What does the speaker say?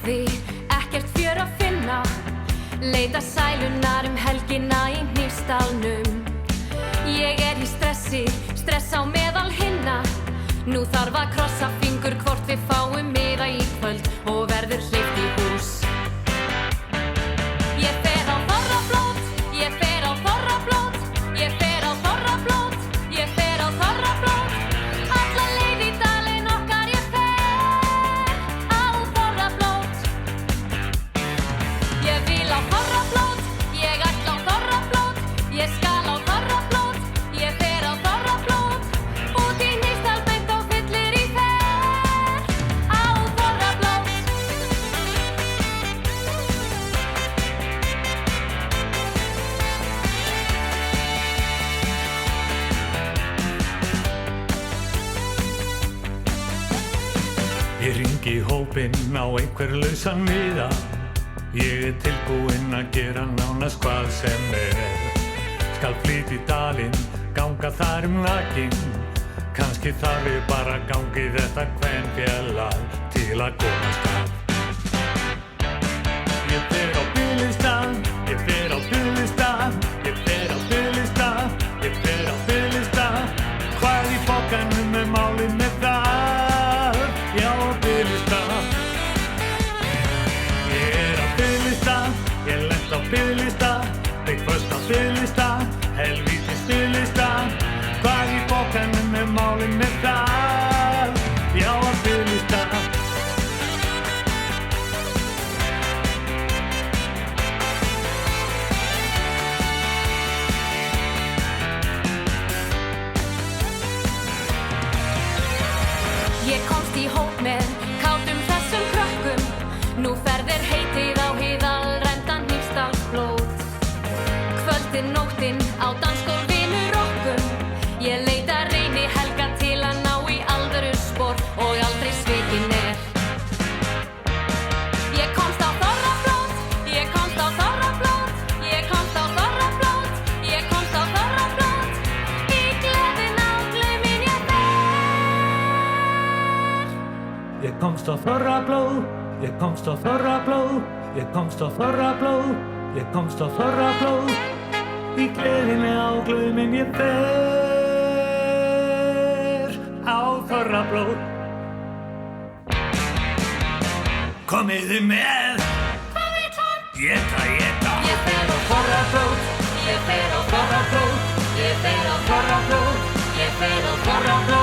firði, ekkert fjör að finna. Leita sælunnar helgina í Hnífsdalnum. Ég í stressi, stress á meðal hinna. Nú þarf að krossa fingur hvort við fáum miða í kvöld og verður hleypt í hús. Ég fer á Þorrablót, ég fer á Þorrablót, ég fer á Þorrablót, ég fer á Þorrablót. Alla leið í dalinn okkar ég fer á Þorrablót. Ég vil á Þorrablót, ég ætla á Þorrablót, ég skal á Þorrablót, ég fer á Þorrablót. Út í Hnífsdal beint og fyllir í fer á Þorrablót. Ég hringi í hópinn á einhver lausan miða. Ég tilbúinn að gera nánast hvað sem Skal flytja í dalinn, ganga þar nakinn. Kannski þarf ég bara að ganga í þetta kvenfélag til að komast að. Ég fer á biðlista, ég fer á biðlista, ég fer á biðlista, ég fer á biðlista. Hvað í bókanum málið með það? Já, á biðlista. Ég á biðlista, ég lent á biðlista, bygg föst á biðlista, helvítis biðlista. Hvað í bókanum málið með það? Já, á biðlista. Ég komst í hóp með kátum þessum krökkum. Nú ferðir heitið á hið alræmda Hnífsdalsblót. Kvöldin, nóttin á dansgólfinu rokkum. Ég leita reyni helga til að ná í alvöru spor og aldrei svikin Ég komst á Þorrablót, ég komst á Þorrablót, ég komst á Þorrablót, ég komst á Þorrablót. Í gleðina og gleymin ég fer. Ég komst á Þorrablót, ég komst á Þorrablót, ég komst á Þorrablót, ég komst á Þorrablót. Í gleðinni á glömin ég fer á Þorrablót. Komiði með! Éta! Ég fer á Þorrablót, ég fer á Þorrablót, ég fer á Þorrablót, ég fer á Þorrablót.